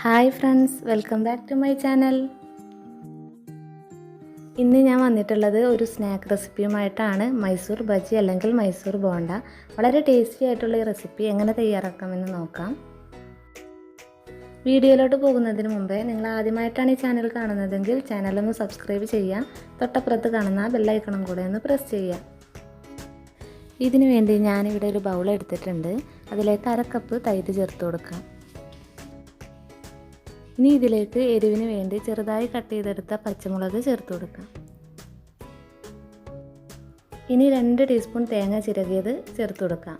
Hi friends, welcome back to my channel. ഇന്ന് ഞാൻ വന്നിട്ടുള്ളത് ഒരു സ്നാക്ക് റെസിപ്പിയുമായിട്ടാണ്. മൈസൂർ ബജി അല്ലെങ്കിൽ മൈസൂർ ബോണ്ട. വളരെ ടേസ്റ്റി ആയിട്ടുള്ള ഈ റെസിപ്പി എങ്ങനെ തയ്യാറാക്കാമെന്ന് നോക്കാം. വീഡിയോയിലോട്ട് പോകുന്നതിന് മുമ്പേ നിങ്ങൾ ആദ്യമായിട്ടാണ് ഈ ചാനൽ കാണുന്നതെങ്കിൽ ചാനലൊന്ന് സബ്സ്ക്രൈബ് ചെയ്യുക. തൊട്ടപ്പുറത്ത് കാണുന്ന ബെല്ലൈക്കണും കൂടെ ഒന്ന് പ്രസ് ചെയ്യുക. ഇതിനു വേണ്ടി ഞാനിവിടെ ഒരു ബൗൾ എടുത്തിട്ടുണ്ട്. അതിലേക്ക് 1/2 കപ്പ് തൈര് ചേർത്ത് കൊടുക്കാം. ഇനി ഇതിലേക്ക് എരിവിന് വേണ്ടി ചെറുതായി കട്ട് ചെയ്തെടുത്ത പച്ചമുളക് ചേർത്ത് കൊടുക്കാം. ഇനി 2 ടീസ്പൂൺ തേങ്ങ ചിരകിയത് ചേർത്ത് കൊടുക്കാം.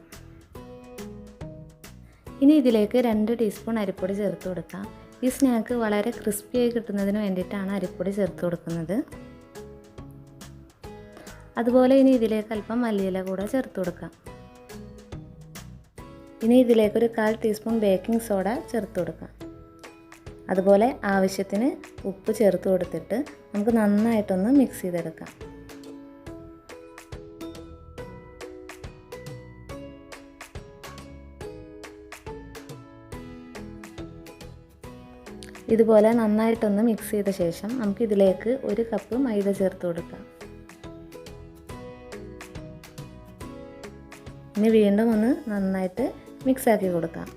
ഇനി ഇതിലേക്ക് 2 ടീസ്പൂൺ അരിപ്പൊടി ചേർത്ത് കൊടുക്കാം. ഈ സ്നാക്ക് വളരെ ക്രിസ്പിയായി കിട്ടുന്നതിന് വേണ്ടിയിട്ടാണ് അരിപ്പൊടി ചേർത്ത് കൊടുക്കുന്നത്. അതുപോലെ ഇനി ഇതിലേക്ക് അല്പം മല്ലിയില കൂടെ ചേർത്ത് കൊടുക്കാം. ഇനി ഇതിലേക്ക് ഒരു 1/4 ടീസ്പൂൺ ബേക്കിംഗ് സോഡ ചേർത്ത് കൊടുക്കാം. അതുപോലെ ആവശ്യത്തിന് ഉപ്പ് ചേർത്ത് കൊടുത്തിട്ട് നമുക്ക് നന്നായിട്ടൊന്ന് മിക്സ് ചെയ്തെടുക്കാം. ഇതുപോലെ നന്നായിട്ടൊന്ന് മിക്സ് ചെയ്ത ശേഷം നമുക്ക് ഇതിലേക്ക് 1 കപ്പ് മൈദ ചേർത്ത് കൊടുക്കാം. ഇനി വീണ്ടും ഒന്ന് നന്നായിട്ട് മിക്സ് ആക്കി കൊടുക്കാം.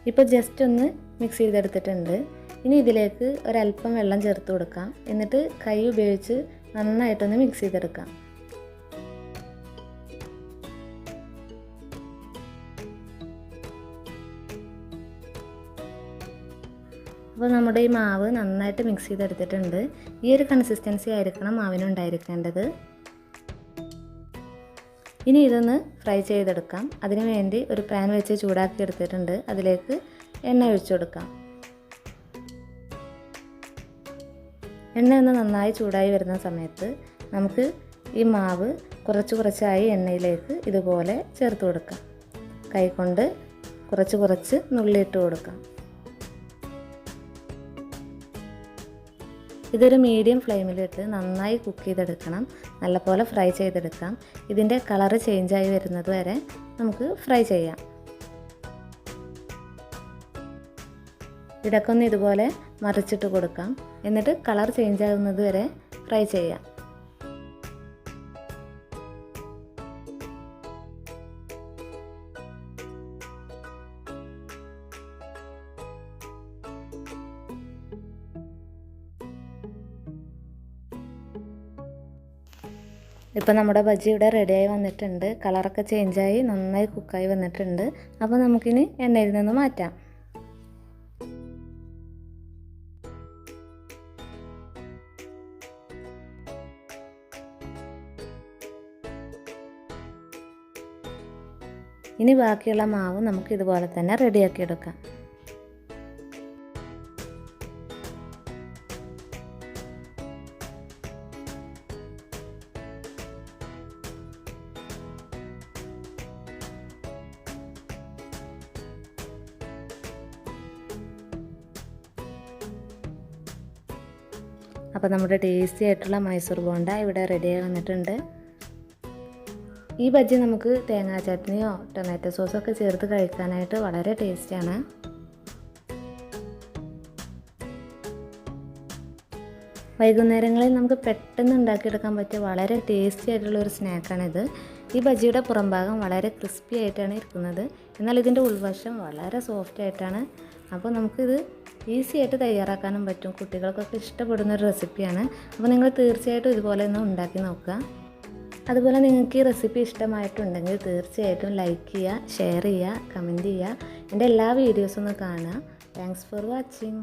ഇപ്പോൾ ജസ്റ്റ് ഒന്ന് മിക്സ് ചെയ്തെടുത്തിട്ടുണ്ട്. ഇനി ഇതിലേക്ക് ഒരല്പം വെള്ളം ചേർത്ത് കൊടുക്കാം. എന്നിട്ട് കൈ ഉപയോഗിച്ച് നന്നായിട്ടൊന്ന് മിക്സ് ചെയ്തെടുക്കാം. അപ്പോൾ നമ്മുടെ ഈ മാവ് നന്നായിട്ട് മിക്സ് ചെയ്തെടുത്തിട്ടുണ്ട്. ഈ ഒരു കൺസിസ്റ്റൻസി ആയിരിക്കണം മാവിനുണ്ടായിരിക്കേണ്ടത്. ഇനി ഇതൊന്ന് ഫ്രൈ ചെയ്തെടുക്കാം. അതിനു വേണ്ടി ഒരു പാൻ വെച്ച് ചൂടാക്കി എടുത്തിട്ടുണ്ട്. അതിലേക്ക് എണ്ണ ഒഴിച്ചു കൊടുക്കാം. എണ്ണ ഒന്ന് നന്നായി ചൂടായി വരുന്ന സമയത്ത് നമുക്ക് ഈ മാവ് കുറച്ചായി എണ്ണയിലേക്ക് ഇതുപോലെ ചേർത്ത് കൊടുക്കാം. കൈകൊണ്ട് കുറച്ച് നുള്ളിയിട്ട് കൊടുക്കാം. ഇതൊരു മീഡിയം ഫ്ലെയിമിലിട്ട് നന്നായി കുക്ക് ചെയ്തെടുക്കണം. നല്ലപോലെ ഫ്രൈ ചെയ്തെടുക്കാം. ഇതിൻ്റെ കളറ് ചേഞ്ചായി വരുന്നത് വരെ നമുക്ക് ഫ്രൈ ചെയ്യാം. ഇടയ്ക്കൊന്ന് ഇതുപോലെ മറിച്ചിട്ട് കൊടുക്കാം. എന്നിട്ട് കളർ ചേഞ്ച് ആകുന്നത് വരെ ഫ്രൈ ചെയ്യാം. ഇപ്പോൾ നമ്മുടെ ബജി ഇവിടെ റെഡിയായി വന്നിട്ടുണ്ട്. കളറൊക്കെ ചേഞ്ചായി നന്നായി കുക്കായി വന്നിട്ടുണ്ട്. അപ്പോൾ നമുക്കിനി എണ്ണയിൽ നിന്ന് മാറ്റാം. ഇനി ബാക്കിയുള്ള മാവ് നമുക്ക് ഇതുപോലെ തന്നെ റെഡിയാക്കി എടുക്കാം. അപ്പോൾ നമ്മുടെ ടേസ്റ്റി ആയിട്ടുള്ള മൈസൂർ ബോണ്ട ഇവിടെ റെഡിയായി വന്നിട്ടുണ്ട്. ഈ ബജ്ജി നമുക്ക് തേങ്ങാ ചട്നിയോ ടൊമാറ്റോ സോസൊക്കെ ചേർത്ത് കഴിക്കാനായിട്ട് വളരെ ടേസ്റ്റിയാണ്. വൈകുന്നേരങ്ങളിൽ നമുക്ക് പെട്ടെന്ന് ഉണ്ടാക്കിയെടുക്കാൻ പറ്റിയ വളരെ ടേസ്റ്റി ആയിട്ടുള്ള ഒരു സ്നാക്കാണിത്. ഈ ബജ്ജിയുടെ പുറംഭാഗം വളരെ ക്രിസ്പി ആയിട്ടാണ് ഇരിക്കുന്നത്. എന്നാൽ ഇതിൻ്റെ ഉൾവശം വളരെ സോഫ്റ്റ് ആയിട്ടാണ്. അപ്പോൾ നമുക്കിത് ഈസി ആയിട്ട് തയ്യാറാക്കാനും പറ്റും. കുട്ടികൾക്കൊക്കെ ഇഷ്ടപ്പെടുന്ന ഒരു റെസിപ്പിയാണ്. അപ്പോൾ നിങ്ങൾ തീർച്ചയായിട്ടും ഇതുപോലെ ഒന്ന് ഉണ്ടാക്കി നോക്കുക. അതുപോലെ നിങ്ങൾക്ക് ഈ റെസിപ്പി ഇഷ്ടമായിട്ടുണ്ടെങ്കിൽ തീർച്ചയായിട്ടും ലൈക്ക് ചെയ്യുക, ഷെയർ ചെയ്യുക, കമൻറ്റ് ചെയ്യുക. എൻ്റെ എല്ലാ വീഡിയോസും ഒന്ന് കാണുക. Thanks for watching.